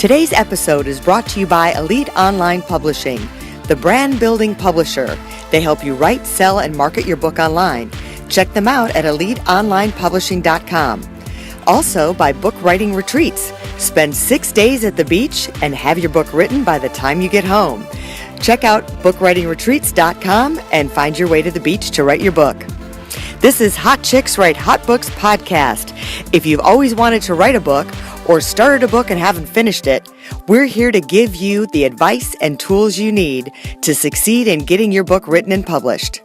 Today's episode is brought to you by Elite Online Publishing, the brand building publisher. They help you write, sell, and market your book online. Check them out at eliteonlinepublishing.com. Also by Book Writing Retreats. Spend 6 days at the beach and have your book written by the time you get home. Check out bookwritingretreats.com and find your way to the beach to write your book. This is Hot Chicks Write Hot Books podcast. If you've always wanted to write a book or started a book and haven't finished it, we're here to give you the advice and tools you need to succeed in getting your book written and published.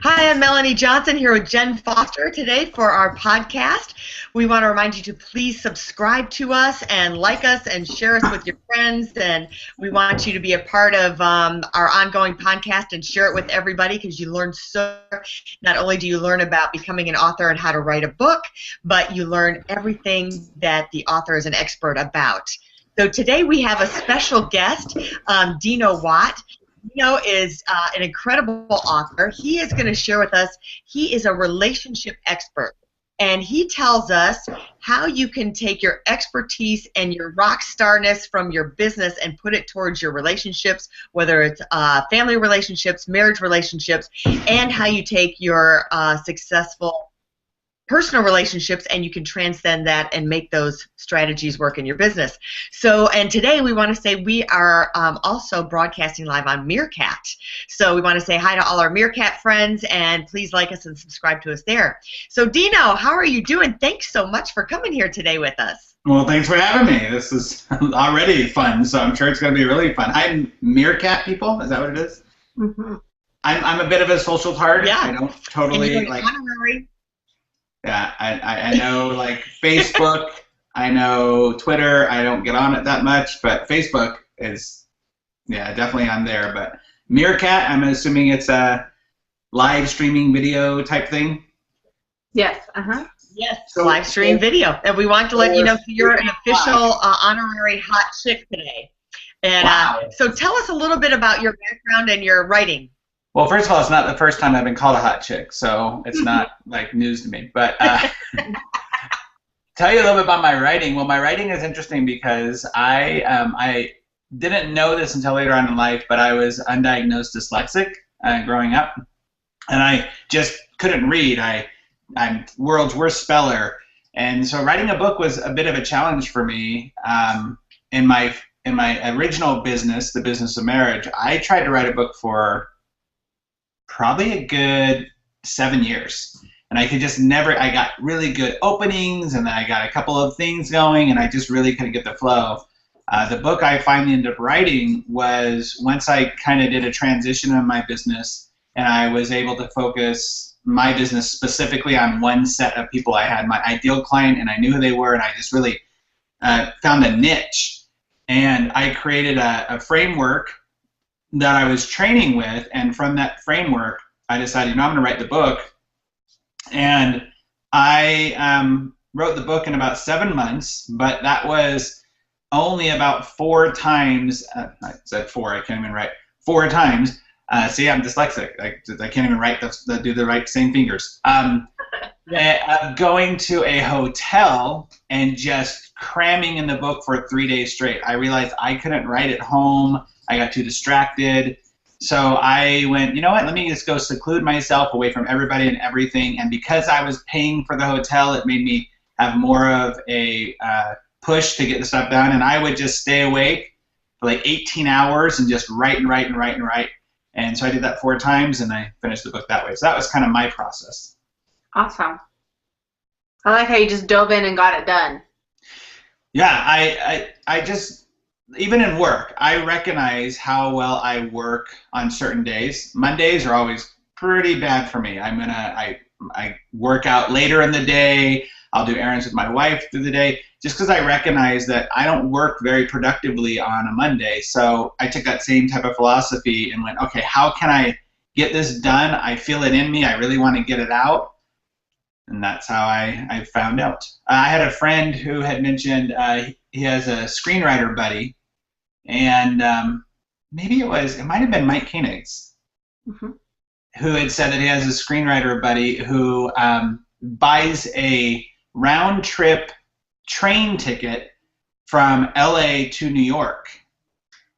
Hi, I'm Melanie Johnson here with Jen Foster today for our podcast. We want to remind you to please subscribe to us and like us and share us with your friends. And we want you to be a part of our ongoing podcast and share it with everybody because you learn so. Not only do you learn about becoming an author and how to write a book, but you learn everything that the author is an expert about. So today we have a special guest, Dino Watt. Dino is an incredible author. He is going to share with us, he is a relationship expert, and he tells us how you can take your expertise and your rock starness from your business and put it towards your relationships, whether it's family relationships, marriage relationships, and how you take your successful personal relationships and you can transcend that and make those strategies work in your business. So, and today we want to say we are also broadcasting live on Meerkat. So we want to say hi to all our Meerkat friends and please like us and subscribe to us there. So Dino, how are you doing? Thanks so much for coming here today with us. Well, thanks for having me. This is already fun, so I'm sure it's going to be really fun. I'm Meerkat people, is that what it is? Mm-hmm. I'm a bit of a social tard. Yeah. I don't totally and like. Honorary. Yeah, I know like Facebook, I know Twitter, I don't get on it that much, but Facebook is, yeah, definitely on there. But Meerkat, I'm assuming it's a live streaming video type thing? Yes, Yes, so, live stream video. And we want to let you know you're an official honorary hot chick today. And wow. So tell us a little bit about your background and your writing. Well, first of all, it's not the first time I've been called a hot chick, so it's not like news to me. But tell you a little bit about my writing. Well, my writing is interesting because I didn't know this until later on in life, but I was undiagnosed dyslexic growing up, and I just couldn't read. I'm world's worst speller, and so writing a book was a bit of a challenge for me. In my original business, the business of marriage, I tried to write a book for probably a good 7 years. And I could just never, I got really good openings and then I got a couple of things going and I just really couldn't get the flow. The book I finally ended up writing was once I kind of did a transition in my business and I was able to focus my business specifically on one set of people. I had my ideal client and I knew who they were and I just really found a niche. And I created a framework that I was training with, and from that framework, I decided, I'm going to write the book. And I wrote the book in about 7 months, but that was only about 4 times, I said 4, I can't even write, 4 times. See, I'm dyslexic. I can't even write, do the right same fingers. Going to a hotel and just cramming in the book for 3 days straight. I realized I couldn't write at home. I got too distracted. So I went, you know what, let me just go seclude myself away from everybody and everything. And because I was paying for the hotel, it made me have more of a push to get the stuff done. And I would just stay awake for like 18 hours and just write and write and write and write. And so I did that 4 times and I finished the book that way. So that was kind of my process. Awesome. I like how you just dove in and got it done. Yeah, I just, even in work, I recognize how well I work on certain days. Mondays are always pretty bad for me. I work out later in the day. I'll do errands with my wife through the day, just because I recognize that I don't work very productively on a Monday. So I took that same type of philosophy and went, okay, how can I get this done? I feel it in me. I really want to get it out. And that's how I found out. I had a friend who had mentioned he has a screenwriter buddy, and maybe it might have been Mike Koenig's, who had said that he has a screenwriter buddy who buys a round trip train ticket from LA to New York.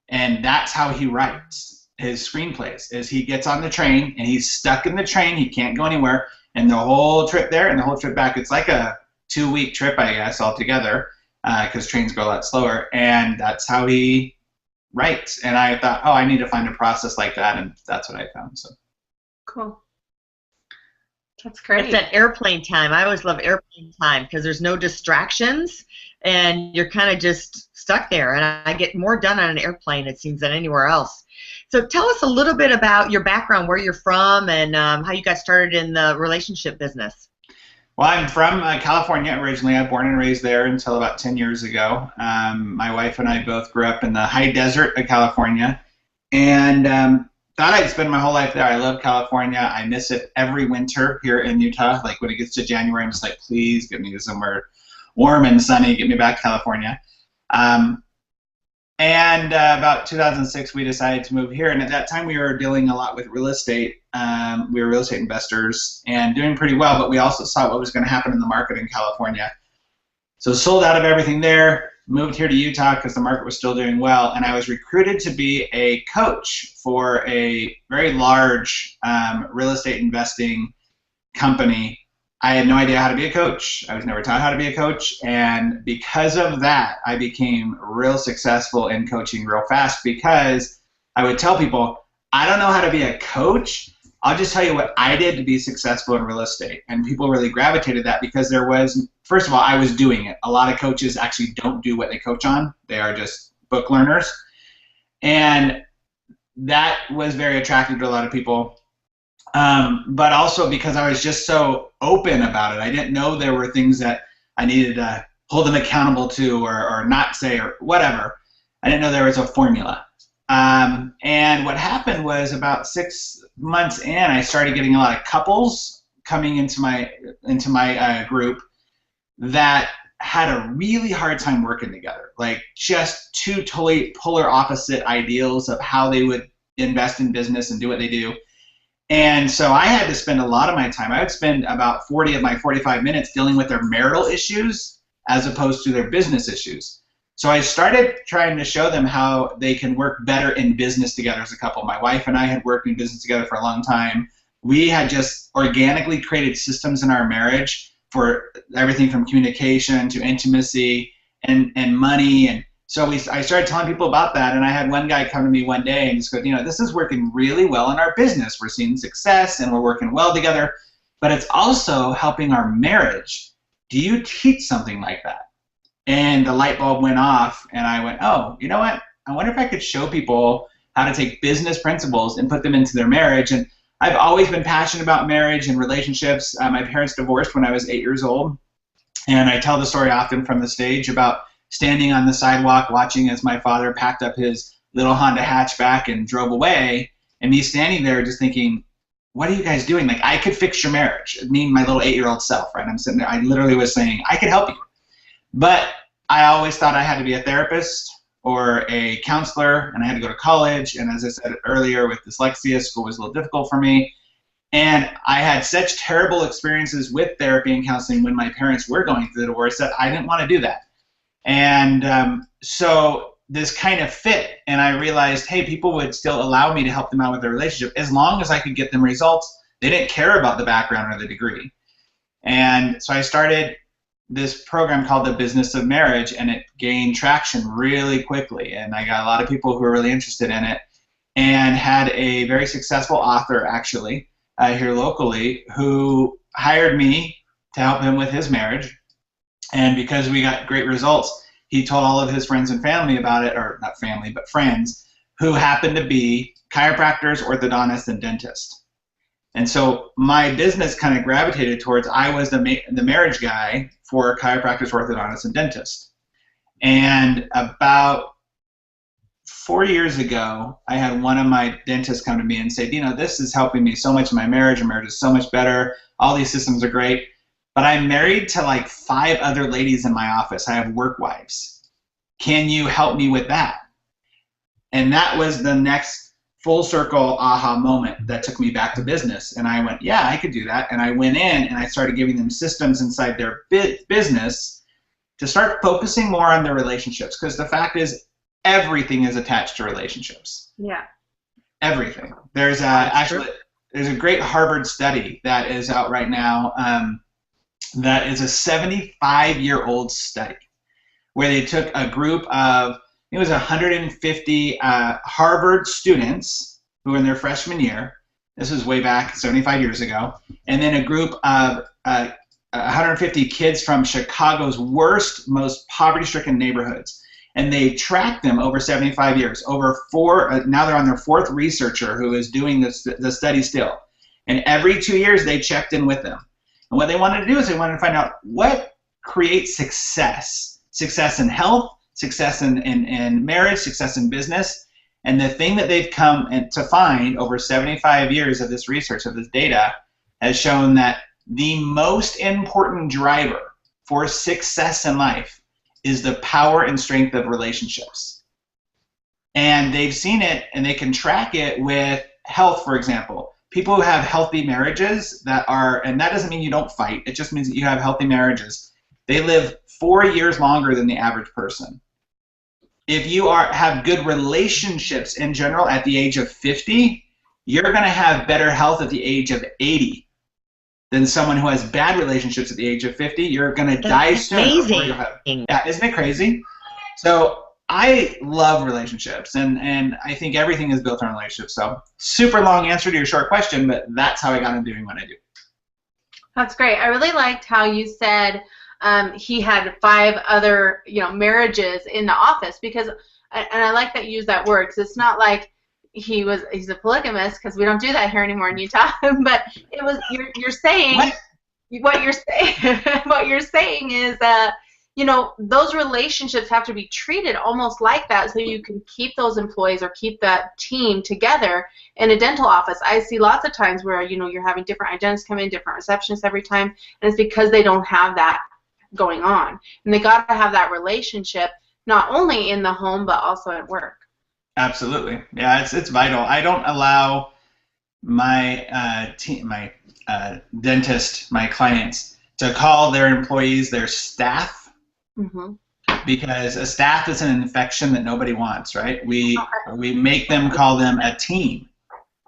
And that's how he writes his screenplays, is he gets on the train and he's stuck in the train. He can't go anywhere. And the whole trip there and the whole trip back, it's like a 2-week trip, I guess, altogether, because trains go a lot slower. And that's how he writes. And I thought, oh, I need to find a process like that. And that's what I found. So Cool. That's great. It's that airplane time. I always love airplane time because there's no distractions and you're kind of just stuck there. And I get more done on an airplane, it seems, than anywhere else. So tell us a little bit about your background, where you're from, and how you got started in the relationship business. Well, I'm from California originally. I was born and raised there until about 10 years ago. My wife and I both grew up in the high desert of California, and thought I'd spend my whole life there. I love California. I miss it every winter here in Utah. Like when it gets to January, I'm just like, please get me to somewhere warm and sunny. Get me back to California. And about 2006, we decided to move here. And at that time, we were dealing a lot with real estate. We were real estate investors and doing pretty well, but we also saw what was going to happen in the market in California. So sold out of everything there, moved here to Utah because the market was still doing well. And I was recruited to be a coach for a very large real estate investing company. I had no idea how to be a coach. I was never taught how to be a coach. And because of that, I became real successful in coaching real fast because I would tell people, I don't know how to be a coach. I'll just tell you what I did to be successful in real estate. And people really gravitated that because there was, first of all, I was doing it. A lot of coaches actually don't do what they coach on. They are just book learners. And that was very attractive to a lot of people. But also because I was just so open about it. I didn't know there were things that I needed to hold them accountable to or not say or whatever. I didn't know there was a formula. And what happened was about 6 months in, I started getting a lot of couples coming into my group that had a really hard time working together. Like just two totally polar opposite ideals of how they would invest in business and do what they do. And so I had to spend a lot of my time. I would spend about 40 of my 45 minutes dealing with their marital issues as opposed to their business issues. So I started trying to show them how they can work better in business together as a couple. My wife and I had worked in business together for a long time. We had just organically created systems in our marriage for everything from communication to intimacy and money. And so I started telling people about that, and I had one guy come to me one day and just go, this is working really well in our business. We're seeing success, and we're working well together, but it's also helping our marriage. Do you teach something like that? And the light bulb went off, and I went, oh, you know what? I wonder if I could show people how to take business principles and put them into their marriage. And I've always been passionate about marriage and relationships. My parents divorced when I was 8 years old, and I tell the story often from the stage about standing on the sidewalk watching as my father packed up his little Honda hatchback and drove away, and me standing there just thinking, what are you guys doing? Like, I could fix your marriage. Me and my little 8-year-old self, right? I'm sitting there. I literally was saying, I could help you. But I always thought I had to be a therapist or a counselor, and I had to go to college. And as I said earlier, with dyslexia, school was a little difficult for me. And I had such terrible experiences with therapy and counseling when my parents were going through the divorce that I didn't want to do that. And so this kind of fit, and I realized, hey, people would still allow me to help them out with their relationship as long as I could get them results. They didn't care about the background or the degree. And so I started this program called The Business of Marriage, and it gained traction really quickly. And I got a lot of people who were really interested in it, and had a very successful author, actually, here locally, who hired me to help him with his marriage. And because we got great results, he told all of his friends and family about it, or not family, but friends, who happened to be chiropractors, orthodontists, and dentists. And so my business kind of gravitated towards, I was the marriage guy for chiropractors, orthodontists, and dentists. And about 4 years ago, I had one of my dentists come to me and say, Dino, this is helping me so much in my marriage. My marriage is so much better. All these systems are great. But I'm married to like 5 other ladies in my office. I have work wives. Can you help me with that? And that was the next full circle aha moment that took me back to business. And I went, yeah, I could do that. And I went in and I started giving them systems inside their business to start focusing more on their relationships, because the fact is everything is attached to relationships. Yeah. Everything. There's a great Harvard study that is out right now that is a 75-year-old study where they took a group of, it was 150 Harvard students who were in their freshman year. This was way back 75 years ago. And then a group of 150 kids from Chicago's worst, most poverty-stricken neighborhoods. And they tracked them over 75 years. Now they're on their fourth researcher who is doing the study still. And every 2 years they checked in with them. And what they wanted to do is they wanted to find out what creates success. Success in health, success in marriage, success in business. And the thing that they've come to find over 75 years of this research, of this data, has shown that the most important driver for success in life is the power and strength of relationships. And they've seen it, and they can track it with health, for example. People who have healthy marriages and that doesn't mean you don't fight, it just means that you have healthy marriages. They live 4 years longer than the average person. If you have good relationships in general at the age of 50, you're going to have better health at the age of 80 than someone who has bad relationships at the age of 50. You're going to die soon. Amazing. Yeah, isn't it crazy? So I love relationships, and I think everything is built on relationships. So super long answer to your short question, but that's how I got into doing what I do. That's great. I really liked how you said he had 5 other, marriages in the office, because, and I like that you use that word, because it's not like he's a polygamist, because we don't do that here anymore in Utah. But it was you're saying what you're saying is those relationships have to be treated almost like that, so you can keep those employees or keep that team together. In a dental office, I see lots of times where you're having different hygienists come in, different receptionists every time, and it's because they don't have that going on, and they got to have that relationship not only in the home but also at work. Absolutely, yeah, it's vital. I don't allow my dentist, my clients, to call their employees their staff, because a staff is an infection that nobody wants, right? We make them call them a team,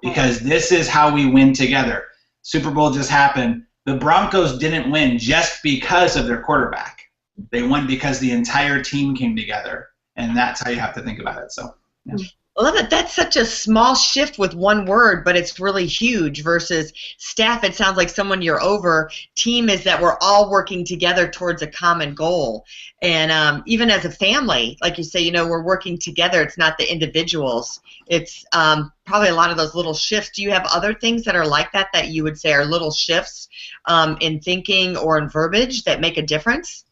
because this is how we win together. Super Bowl just happened. The Broncos didn't win just because of their quarterback. They won because the entire team came together, and that's how you have to think about it. So, yeah. I love it. That's such a small shift with one word, but it's really huge. Versus staff, it sounds like someone you're over. Team is that we're all working together towards a common goal. And even as a family, like you say, we're working together. It's not the individuals. It's probably a lot of those little shifts. Do you have other things that are like that you would say are little shifts in thinking or in verbiage that make a difference?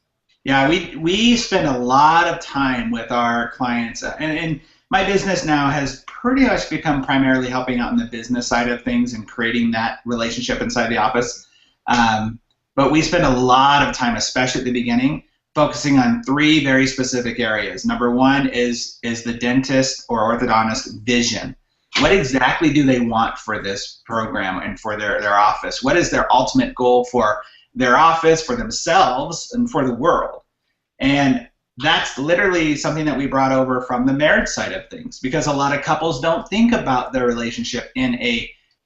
Yeah, we spend a lot of time with our clients, and my business now has pretty much become primarily helping out in the business side of things and creating that relationship inside the office. But we spend a lot of time, especially at the beginning, focusing on 3 very specific areas. Number 1 is the dentist or orthodontist vision. What exactly do they want for this program and for their office? What is their ultimate goal for their office, for themselves, and for the world? And that's literally something that we brought over from the marriage side of things, because a lot of couples don't think about their relationship in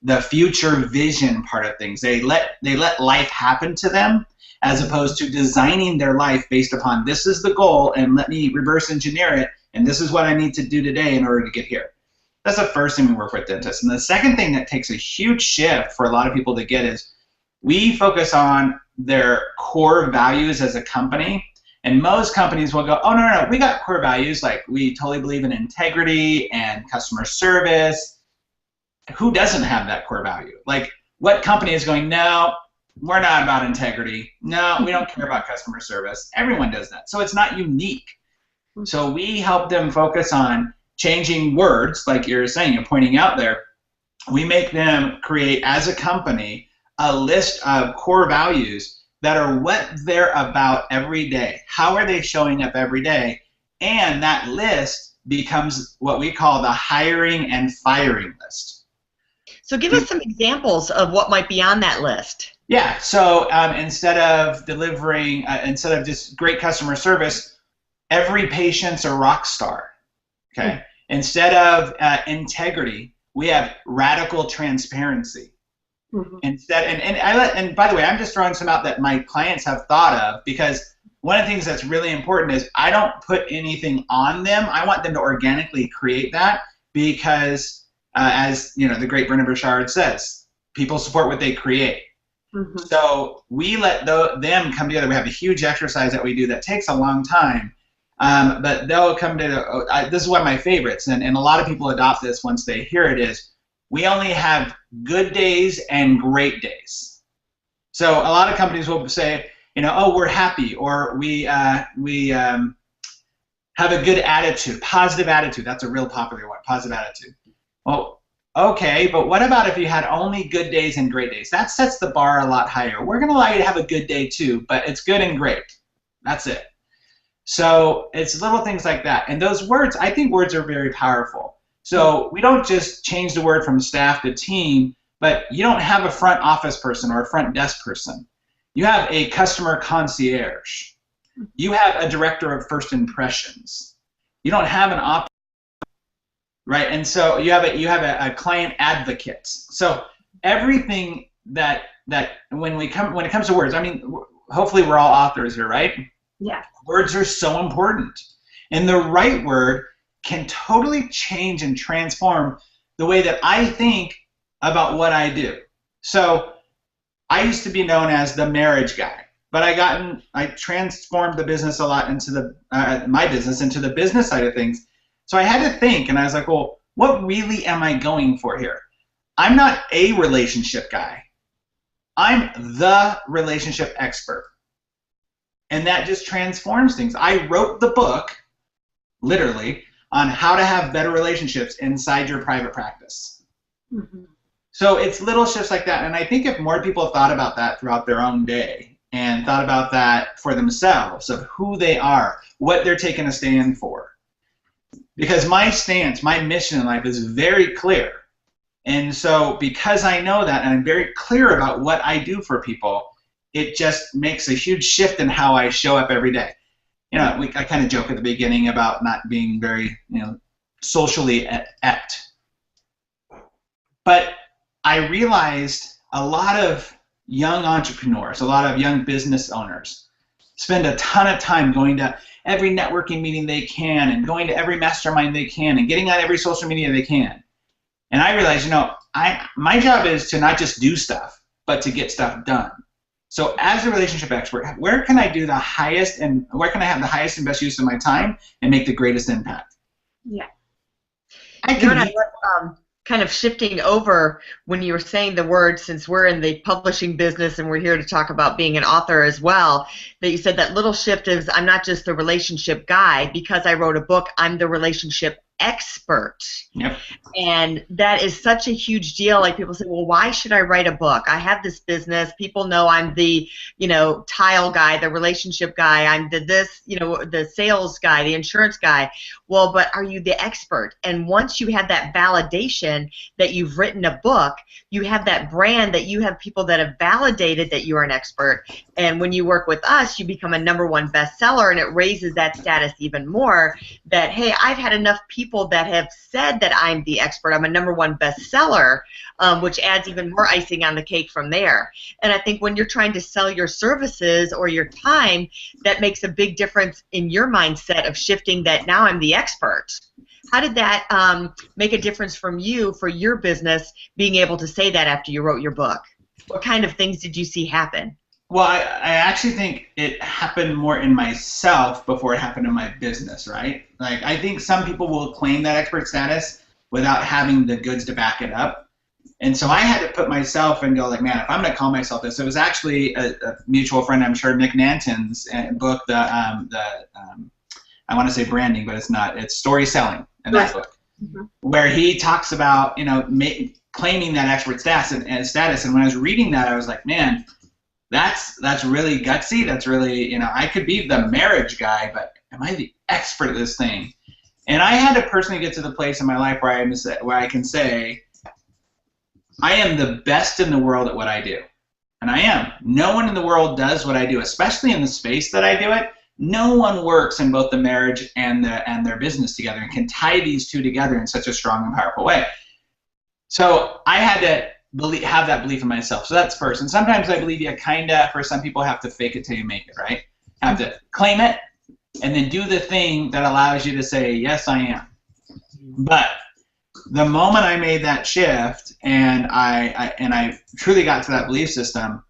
the future vision part of things. They let life happen to them, as opposed to designing their life based upon, this is the goal and let me reverse engineer it, and this is what I need to do today in order to get here. That's the first thing we work with dentists. And the second thing that takes a huge shift for a lot of people to get is we focus on their core values as a company. And most companies will go, oh, no, we got core values, like we totally believe in integrity and customer service. Who doesn't have that core value? Like, what company is going, no, we're not about integrity. No, we don't care about customer service. Everyone does that. So it's not unique. So we help them focus on changing words, like you're saying, you're pointing out there. We make them create, as a company, a list of core values that are what they're about every day. How are they showing up every day? And that list becomes what we call the hiring and firing list. So give us some examples of what might be on that list. Yeah. So instead of delivering, instead of just great customer service, every patient's a rock star. Okay. Mm-hmm. Instead of integrity, we have radical transparency. Mm-hmm. Instead, and by the way, I'm just throwing some out that my clients have thought of, because one of the things that's really important is I don't put anything on them. I want them to organically create that, because as you know, the great Brendon Burchard says, people support what they create. Mm-hmm. So we let them come together. We have a huge exercise that we do that takes a long time, but they'll come to, this is one of my favorites, and a lot of people adopt this once they hear it, is we only have good days and great days. So a lot of companies will say, you know, oh, we're happy, or we have a good attitude, positive attitude. That's a real popular one, positive attitude. Well, okay, but what about if you had only good days and great days? That sets the bar a lot higher. We're going to allow you to have a good day too, but it's good and great. That's it. So it's little things like that. And those words, I think words are very powerful. So we don't just change the word from staff to team, but you don't have a front office person or a front desk person. You have a customer concierge. You have a director of first impressions. You don't have an op, right? And so you have a client advocate. So everything that when it comes to words, I mean, hopefully we're all authors here, right? Yeah. Words are so important, and the right word can totally change and transform the way that I think about what I do. So I used to be known as the marriage guy, but I transformed the business a lot into my business into the business side of things. So I had to think, and I was like, well, what really am I going for here? I'm not a relationship guy. I'm the relationship expert. And that just transforms things. I wrote the book, literally, on how to have better relationships inside your private practice. Mm-hmm. So it's little shifts like that. And I think if more people thought about that throughout their own day and thought about that for themselves, of who they are, what they're taking a stand for. Because my stance, my mission in life is very clear. And so because I know that and I'm very clear about what I do for people, it just makes a huge shift in how I show up every day. You know, I kind of joke at the beginning about not being very, socially apt. But I realized a lot of young entrepreneurs, a lot of young business owners spend a ton of time going to every networking meeting they can and going to every mastermind they can and getting on every social media they can. And I realized, my job is to not just do stuff, but to get stuff done. So as a relationship expert, where can I do the highest and where can I have the highest and best use of my time and make the greatest impact? Yeah. Kind of shifting over when you were saying the word, since we're in the publishing business and we're here to talk about being an author as well, that you said that little shift is I'm not just the relationship guy. Because I wrote a book, I'm the relationship expert. Yep. And that is such a huge deal. Like people say, well, why should I write a book? I have this business. People know I'm the, tile guy, the relationship guy. I'm the sales guy, the insurance guy. Well, but are you the expert? And once you have that validation that you've written a book, you have that brand that you have people that have validated that you are an expert. And when you work with us, you become a #1 bestseller, and it raises that status even more that, hey, I've had enough people that have said that I'm the expert. I'm a #1 bestseller, which adds even more icing on the cake from there. And I think when you're trying to sell your services or your time, that makes a big difference in your mindset of shifting that now I'm the expert. How did that make a difference from you for your business, being able to say that after you wrote your book? What kind of things did you see happen? Well, I actually think it happened more in myself before it happened in my business, right? Like, I think some people will claim that expert status without having the goods to back it up. And so I had to put myself and go like, man, if I'm going to call myself this, it was actually a mutual friend, I'm sure, Nick Nanton's book, I want to say branding, but it's not. It's Story Selling in that book, where he talks about, claiming that expert status. And when I was reading that, I was like, man, that's really gutsy. That's really, I could be the marriage guy, but am I the expert at this thing? And I had to personally get to the place in my life where I can say, I am the best in the world at what I do. And I am. No one in the world does what I do, especially in the space that I do it. No one works in both the marriage and their business together and can tie these two together in such a strong and powerful way. So I had to have that belief in myself. So that's first. And sometimes I believe you for some people, have to fake it till you make it, right? Have to claim it and then do the thing that allows you to say, yes, I am. But the moment I made that shift and I truly got to that belief system,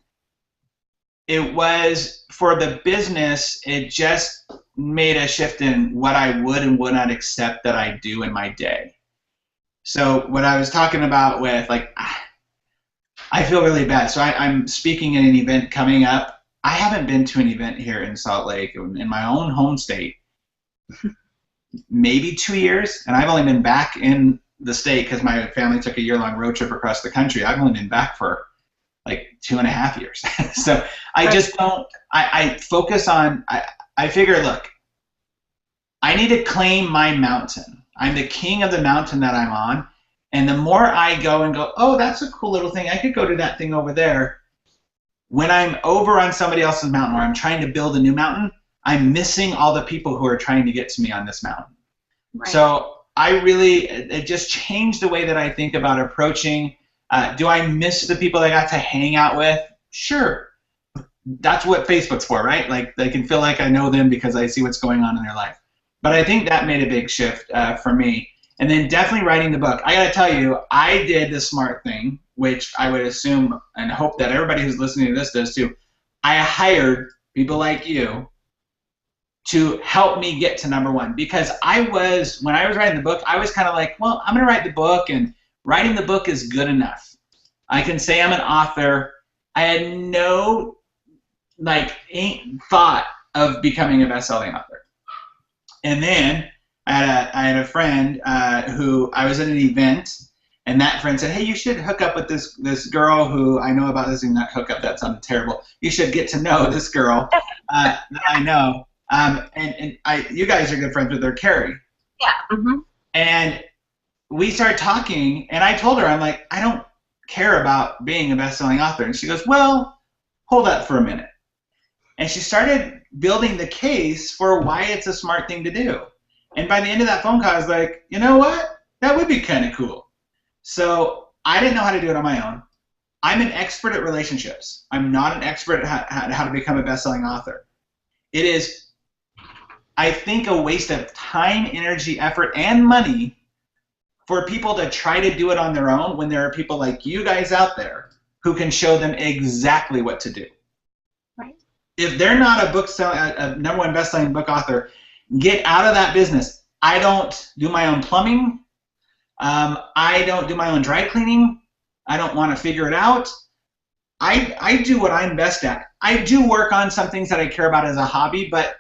it was for the business, it just made a shift in what I would and would not accept that I do in my day. So what I was talking about with, like, I feel really bad. So I'm speaking at an event coming up. I haven't been to an event here in Salt Lake, in my own home state, maybe 2 years, and I've only been back in the state because my family took a year-long road trip across the country. I've only been back for like 2.5 years. So I just don't, I focus on, I figure, look, I need to claim my mountain. I'm the king of the mountain that I'm on. And the more I go and go, oh, that's a cool little thing. I could go to that thing over there. When I'm over on somebody else's mountain or I'm trying to build a new mountain, I'm missing all the people who are trying to get to me on this mountain. Right. So it just changed the way that I think about approaching. Do I miss the people I got to hang out with? Sure. That's what Facebook's for, right? Like, they can feel like I know them because I see what's going on in their life. But I think that made a big shift for me. And then definitely writing the book. I got to tell you, I did the smart thing, which I would assume and hope that everybody who's listening to this does too. I hired people like you to help me get to #1, because when I was writing the book, I was kind of like, well, I'm going to write the book, and writing the book is good enough. I can say I'm an author. I had no thought of becoming a best-selling author. And then I had a friend who I was at an event, and that friend said, hey, you should hook up with this girl who I know about. This is not hook up, that sounded terrible. You should get to know this girl that I know. You guys are good friends with her, Carrie. Yeah. Mm-hmm. And we started talking, and I told her, I'm like, I don't care about being a best-selling author. And she goes, well, hold up for a minute. And she started building the case for why it's a smart thing to do. And by the end of that phone call, I was like, you know what? That would be kind of cool. So I didn't know how to do it on my own. I'm an expert at relationships. I'm not an expert at how to become a best-selling author. It is, I think, a waste of time, energy, effort, and money for people to try to do it on their own when there are people like you guys out there who can show them exactly what to do. Right. If they're not a #1 best-selling book author, get out of that business. I don't do my own plumbing. I don't do my own dry cleaning. I don't want to figure it out. I do what I'm best at. I do work on some things that I care about as a hobby, but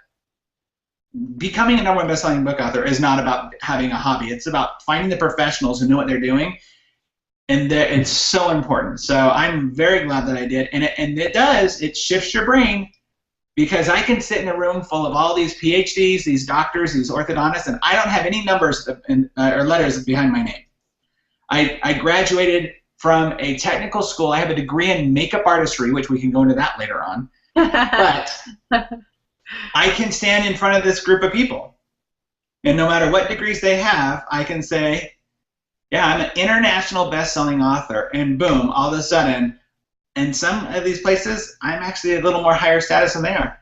becoming a #1 best-selling book author is not about having a hobby. It's about finding the professionals who know what they're doing, and it's so important. So I'm very glad that I did, and it shifts your brain, because I can sit in a room full of all these PhDs, these doctors, these orthodontists, and I don't have any numbers or letters behind my name. I graduated from a technical school. I have a degree in makeup artistry, which we can go into that later on. But I can stand in front of this group of people, and no matter what degrees they have, I can say, yeah, I'm an international best-selling author, and boom, all of a sudden, in some of these places, I'm actually a little more higher status than they are.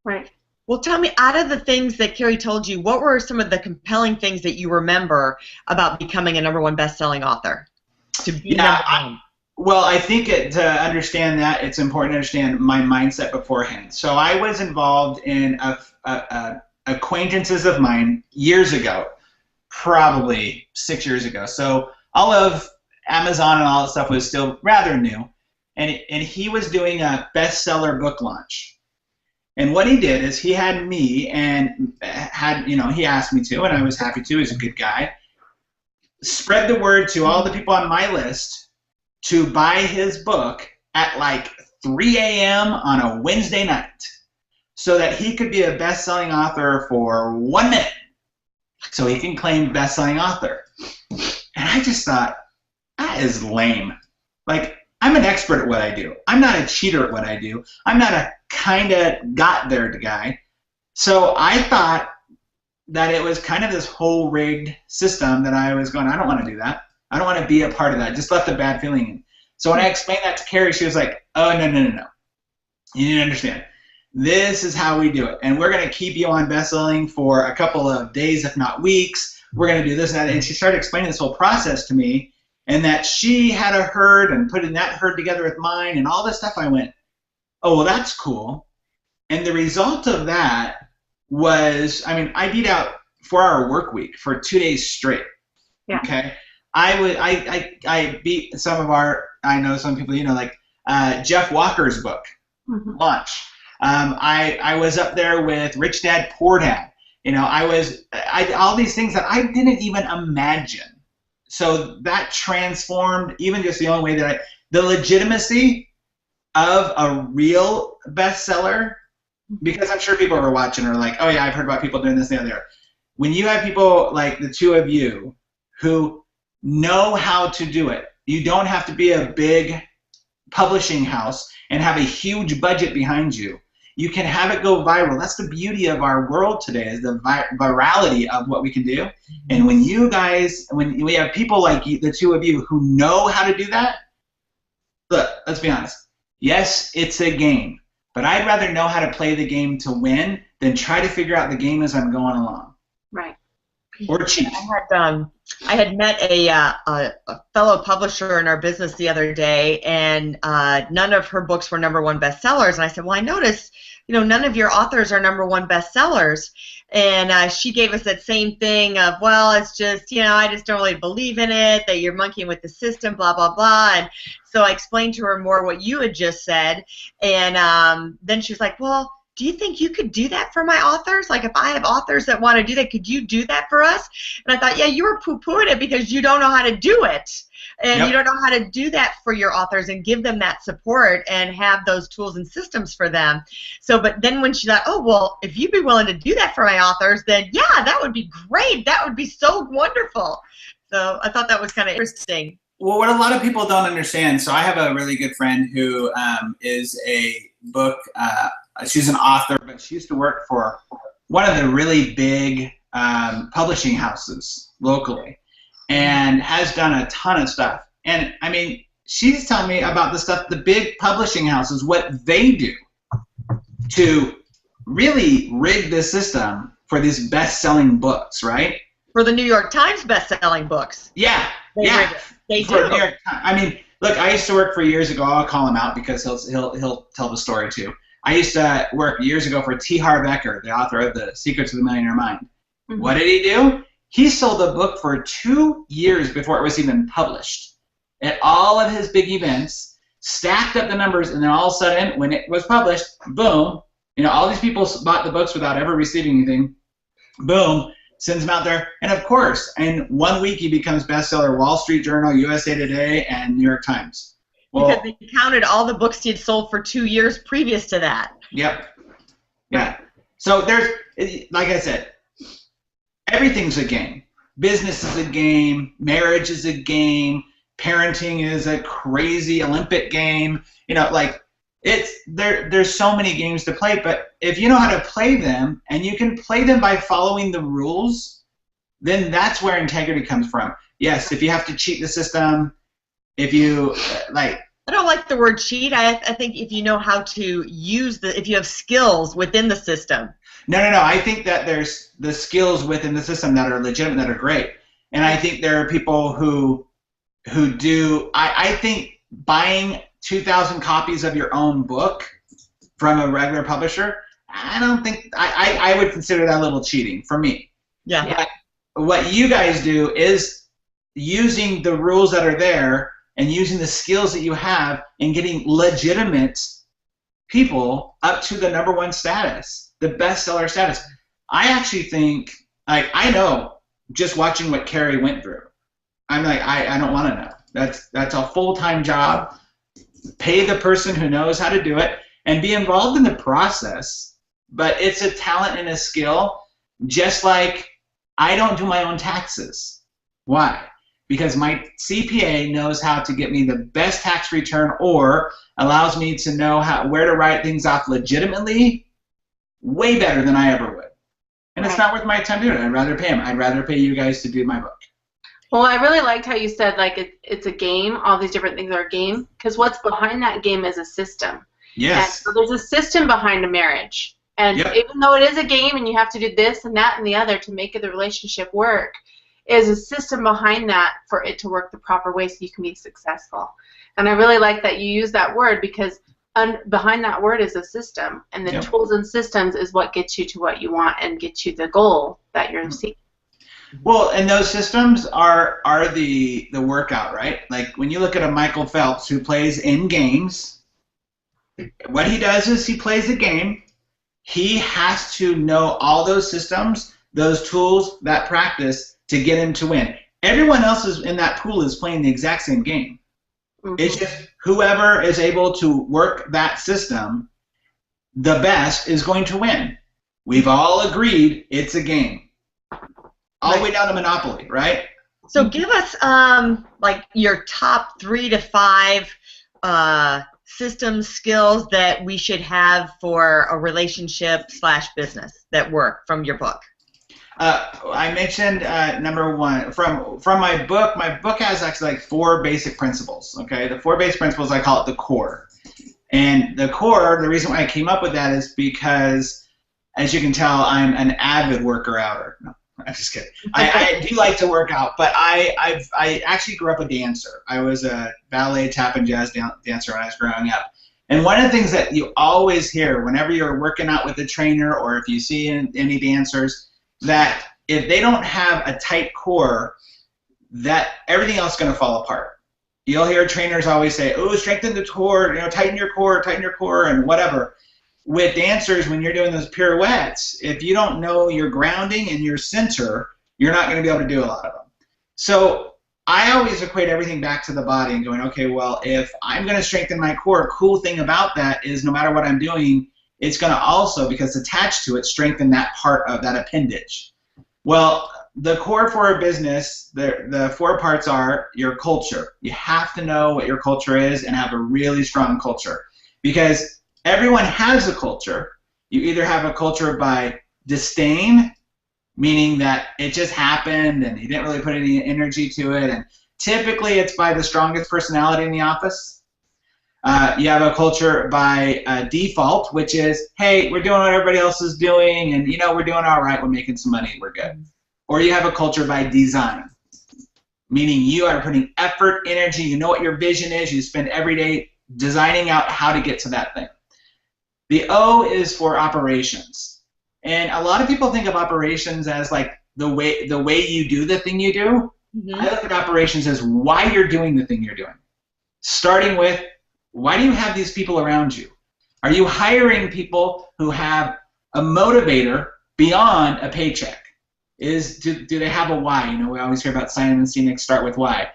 Right. Well, tell me, out of the things that Carrie told you, what were some of the compelling things that you remember about becoming a #1 best-selling author? To be #1. Well, I think to understand that, it's important to understand my mindset beforehand. So I was involved in acquaintances of mine years ago, probably 6 years ago. So all of Amazon and all that stuff was still rather new. And he was doing a bestseller book launch. And what he did is he had me and he asked me to, and I was happy to. He's a good guy. Spread the word to all the people on my list to buy his book at like 3 a.m. on a Wednesday night so that he could be a best-selling author for 1 minute so he can claim best-selling author. And I just thought, that is lame. Like, I'm an expert at what I do. I'm not a cheater at what I do. I'm not a kind of got there guy. So I thought that it was kind of this whole rigged system that I was going, I don't want to do that. I don't want to be a part of that. Just left a bad feeling in. So when I explained that to Carrie, she was like, oh, no. You need to understand. This is how we do it. And we're going to keep you on BestSelling for a couple of days, if not weeks. We're going to do this and that. And she started explaining this whole process to me, and that she had a herd and putting that herd together with mine and all this stuff. I went, oh, well, that's cool. And the result of that was, I mean, I beat out 4-hour work week for 2 days straight. Yeah. Okay. I beat some of our, I know some people, you know, like Jeff Walker's book, Launch. I was up there with Rich Dad, Poor Dad. You know, all these things that I didn't even imagine. So that transformed even just the only way that the legitimacy of a real bestseller, because I'm sure people are watching are like, oh yeah, I've heard about people doing this and the other. When you have people like the two of you who know how to do it, you don't have to be a big publishing house and have a huge budget behind you. You can have it go viral. That's the beauty of our world today, is the virality of what we can do. And when you guys, when we have people like the two of you who know how to do that, look, let's be honest. Yes, it's a game, but I'd rather know how to play the game to win than try to figure out the game as I'm going along. Right. Or cheat. I had met a fellow publisher in our business the other day, and none of her books were #1 bestsellers. And I said, well, I noticed, you know, none of your authors are #1 bestsellers. And she gave us that same thing of, well, it's just, you know, I just don't really believe in it, that you're monkeying with the system, blah, blah, blah. And so I explained to her more what you had just said. And then she was like, well, do you think you could do that for my authors? Like, if I have authors that want to do that, could you do that for us? And I thought, yeah, you were poo-pooing it because you don't know how to do it. And you don't know how to do that for your authors and give them that support and have those tools and systems for them. So, but then when she thought, oh, well, if you'd be willing to do that for my authors, then yeah, that would be great. That would be so wonderful. So I thought that was kind of interesting. Well, what a lot of people don't understand, so I have a really good friend who is a book, she's an author, but she used to work for one of the really big publishing houses locally and has done a ton of stuff. And, I mean, she's telling me about the stuff, the big publishing houses, what they do to really rig the system for these best-selling books, right? For the New York Times best-selling books. Yeah, They for do. New York Times. I mean, look, I used to work for years ago. I'll call him out because he'll tell the story too. I used to work years ago for T. Harv Eker, the author of The Secrets of the Millionaire Mind. What did he do? He sold the book for 2 years before it was even published at all of his big events, stacked up the numbers, and then all of a sudden, when it was published, boom, you know, all these people bought the books without ever receiving anything. Boom, sends them out there, and of course, in 1 week he becomes bestseller, Wall Street Journal, USA Today, and New York Times. Well, because they counted all the books he had sold for 2 years previous to that. Yep. Yeah. So there's, like I said, everything's a game. Business is a game. Marriage is a game. Parenting is a crazy Olympic game. You know, like there's so many games to play. But if you know how to play them, and you can play them by following the rules, then that's where integrity comes from. Yes, if you have to cheat the system, if you like. I don't like the word cheat. I think if you know how to use if you have skills within the system. No. I think that there's the skills within the system that are legitimate, that are great. And I think there are people who do, I think buying 2,000 copies of your own book from a regular publisher, I don't think, I would consider that a little cheating for me. Yeah. But what you guys do is using the rules that are there and using the skills that you have and getting legitimate people up to the #1 status, the bestseller status. I actually think, like, I know just watching what Carrie went through, I'm like, I don't want to know. That's a full-time job. Pay the person who knows how to do it and be involved in the process. But it's a talent and a skill, just like I don't do my own taxes. Why? because my CPA knows how to get me the best tax return or allows me to know where to write things off legitimately way better than I ever would. And it's not worth my time doing it. I'd rather pay him. I'd rather pay you guys to do my book. Well, I really liked how you said, like, it's a game. All these different things are a game. Because what's behind that game is a system. Yes. And so there's a system behind a marriage. And even though it is a game and you have to do this and that and the other to make the relationship work, is a system behind that for it to work the proper way so you can be successful. And I really like that you use that word because behind that word is a system. And the tools and systems is what gets you to what you want and gets you the goal that you're seeking. Well, and those systems are the workout, right? Like when you look at a Michael Phelps who plays in games, what he does is he plays a game. He has to know all those systems, those tools, that practice to get him to win. Everyone else is in that pool is playing the exact same game. It's just whoever is able to work that system the best is going to win. We've all agreed it's a game. All the way down to Monopoly, right? So give us like your top 3 to 5 system skills that we should have for a relationship / business that work from your book. I mentioned number 1 from my book. My book has actually like 4 basic principles. Okay, the 4 basic principles, I call it the core. And the core, the reason why I came up with that is because, as you can tell, I'm an avid worker-outer. No, I'm just kidding. I do like to work out, but I actually grew up a dancer. I was a ballet, tap, and jazz dancer when I was growing up. And one of the things that you always hear whenever you're working out with a trainer or if you see any dancers, that if they don't have a tight core, that everything else is going to fall apart. You'll hear trainers always say, "Oh, strengthen the core, tighten your core, and whatever." With dancers, when you're doing those pirouettes, if you don't know your grounding and your center, you're not going to be able to do a lot of them. So I always equate everything back to the body and going, okay, well, if I'm going to strengthen my core, cool thing about that is no matter what I'm doing, it's going to also, because attached to it, strengthen that part of that appendage. Well, the core for a business, the 4 parts are your culture. You have to know what your culture is and have a really strong culture. Because everyone has a culture. You either have a culture by disdain, meaning that it just happened and you didn't really put any energy to it, and typically it's by the strongest personality in the office. You have a culture by default, which is, hey, we're doing what everybody else is doing, and we're doing all right, we're making some money, we're good. Or you have a culture by design, meaning you are putting effort, energy, you know what your vision is, you spend every day designing out how to get to that thing. The O is for operations. And a lot of people think of operations as like the way you do the thing you do. I look at operations as why you're doing the thing you're doing. Starting with, why do you have these people around you? Are you hiring people who have a motivator beyond a paycheck? Do they have a why? We always hear about Simon Sinek, start with why.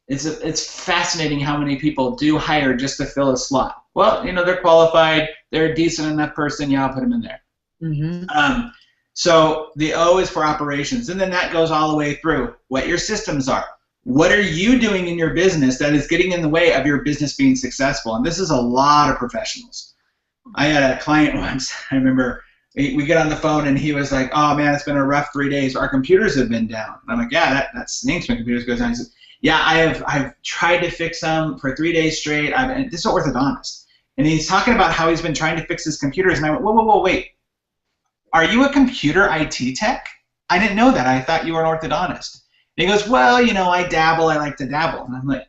It's fascinating how many people do hire just to fill a slot. Well, they're qualified, they're a decent enough person, I'll put them in there. So the O is for operations, and then that goes all the way through what your systems are. What are you doing in your business that is getting in the way of your business being successful? And this is a lot of professionals. I had a client once, I remember, we get on the phone and he was like, "Oh man, it's been a rough 3 days. Our computers have been down." And I'm like, "Yeah, that stinks when computers go down." He said, "Yeah, I've tried to fix them for 3 days straight. And this is an orthodontist." And he's talking about how he's been trying to fix his computers. And I went, whoa, wait. Are you a computer IT tech? I didn't know that. I thought you were an orthodontist. And he goes, "Well, I dabble. I like to dabble." And I'm like,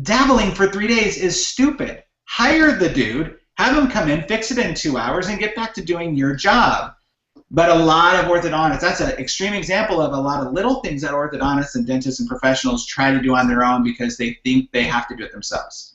dabbling for 3 days is stupid. Hire the dude, have him come in, fix it in 2 hours, and get back to doing your job. But a lot of orthodontists, that's an extreme example of a lot of little things that orthodontists and dentists and professionals try to do on their own because they think they have to do it themselves.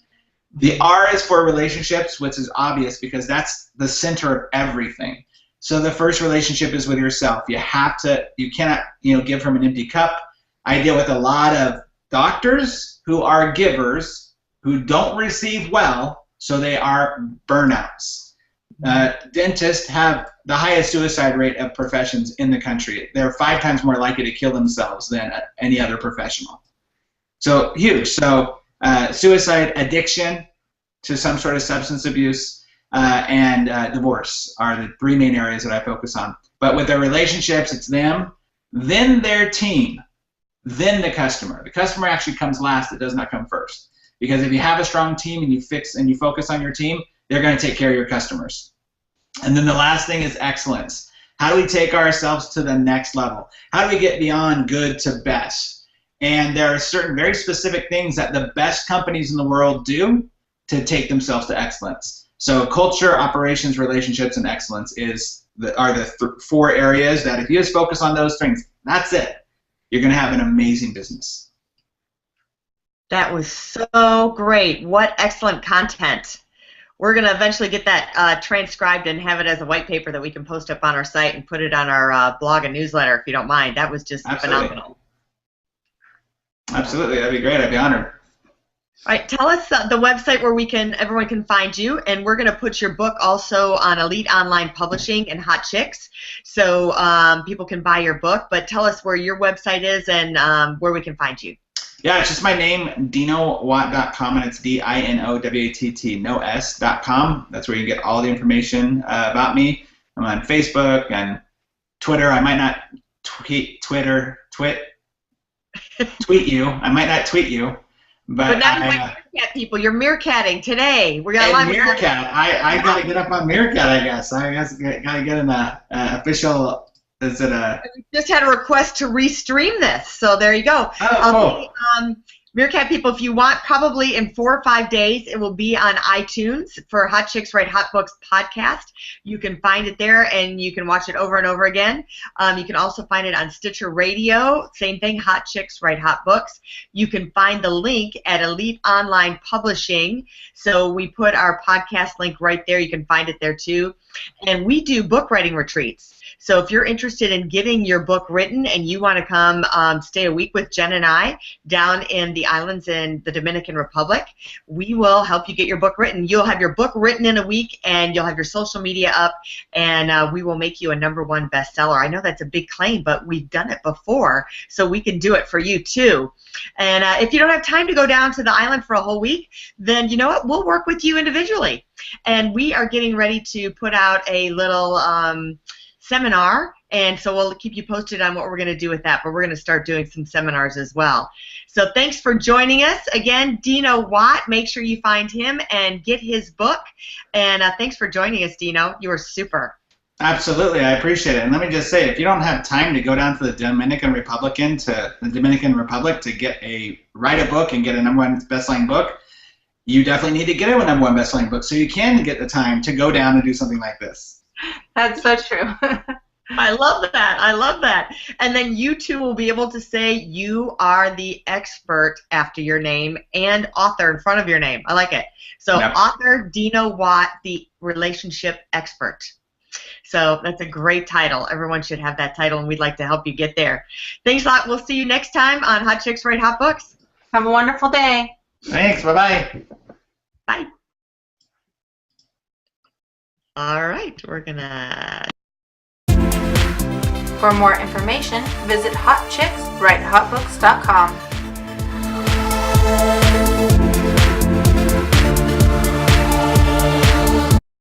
The R is for relationships, which is obvious because that's the center of everything. So the first relationship is with yourself. You cannot, give from an empty cup. I deal with a lot of doctors who are givers who don't receive well, so they are burnouts. dentists have the highest suicide rate of professions in the country. They're 5 times more likely to kill themselves than any other professional. So huge. So suicide, addiction to some sort of substance abuse, and divorce are the 3 main areas that I focus on. But with their relationships, it's them, then their team, then the customer. The customer actually comes last. It does not come first. Because if you have a strong team and you focus on your team, they're going to take care of your customers. And then the last thing is excellence. How do we take ourselves to the next level? How do we get beyond good to best? And there are certain very specific things that the best companies in the world do to take themselves to excellence. So culture, operations, relationships, and excellence are the 4 areas that if you just focus on those things, that's it. You're going to have an amazing business. That was so great. What excellent content. We're going to eventually get that transcribed and have it as a white paper that we can post up on our site and put it on our blog and newsletter, if you don't mind. That was just phenomenal. Absolutely. That'd be great. I'd be honored. All right. Tell us the website where everyone can find you, and we're going to put your book also on Elite Online Publishing and Hot Chicks, so people can buy your book. But tell us where your website is and where we can find you. Yeah, it's just my name, DinoWatt.com, and it's DINOWATT, no S.com. That's where you get all the information about me. I'm on Facebook and Twitter. I might not tweet you. I might not tweet you. But now you might meerkat people. You're meerkatting today. We got a lot of meerkat. I got to get up on meerkat, I guess. I guess got to get an official... We just had a request to restream this, so there you go. Oh, cool. Meerkat people, if you want, probably in 4 or 5 days, it will be on iTunes for Hot Chicks Write Hot Books podcast. You can find it there, and you can watch it over and over again. You can also find it on Stitcher Radio, same thing, Hot Chicks Write Hot Books. You can find the link at Elite Online Publishing. So we put our podcast link right there. You can find it there too. And we do book writing retreats. So if you're interested in getting your book written and you want to come stay a week with Jen and I down in the islands in the Dominican Republic, we will help you get your book written. You'll have your book written in a week, and you'll have your social media up, and we will make you a #1 bestseller. I know that's a big claim, but we've done it before, so we can do it for you too. And if you don't have time to go down to the island for a whole week, then you know what? We'll work with you individually. And we are getting ready to put out a little seminar, and so we'll keep you posted on what we're going to do with that, but we're going to start doing some seminars as well. So thanks for joining us. Again, Dino Watt, make sure you find him and get his book, and thanks for joining us, Dino. You were super. Absolutely, I appreciate it. And let me just say, if you don't have time to go down to the Dominican Republic to write a book and get a #1 best-selling book, you definitely need to get a #1 best-selling book so you can get the time to go down and do something like this. That's so true. I love that. I love that. And then you too will be able to say you are the expert after your name and author in front of your name. I like it. So yep. Author Dino Watt, the relationship expert. So that's a great title. Everyone should have that title, and we'd like to help you get there. Thanks a lot. We'll see you next time on Hot Chicks Write Hot Books. Have a wonderful day. Thanks. Bye-bye. Bye. All right, we're gonna... For more information, visit hotchickswritehotbooks.com.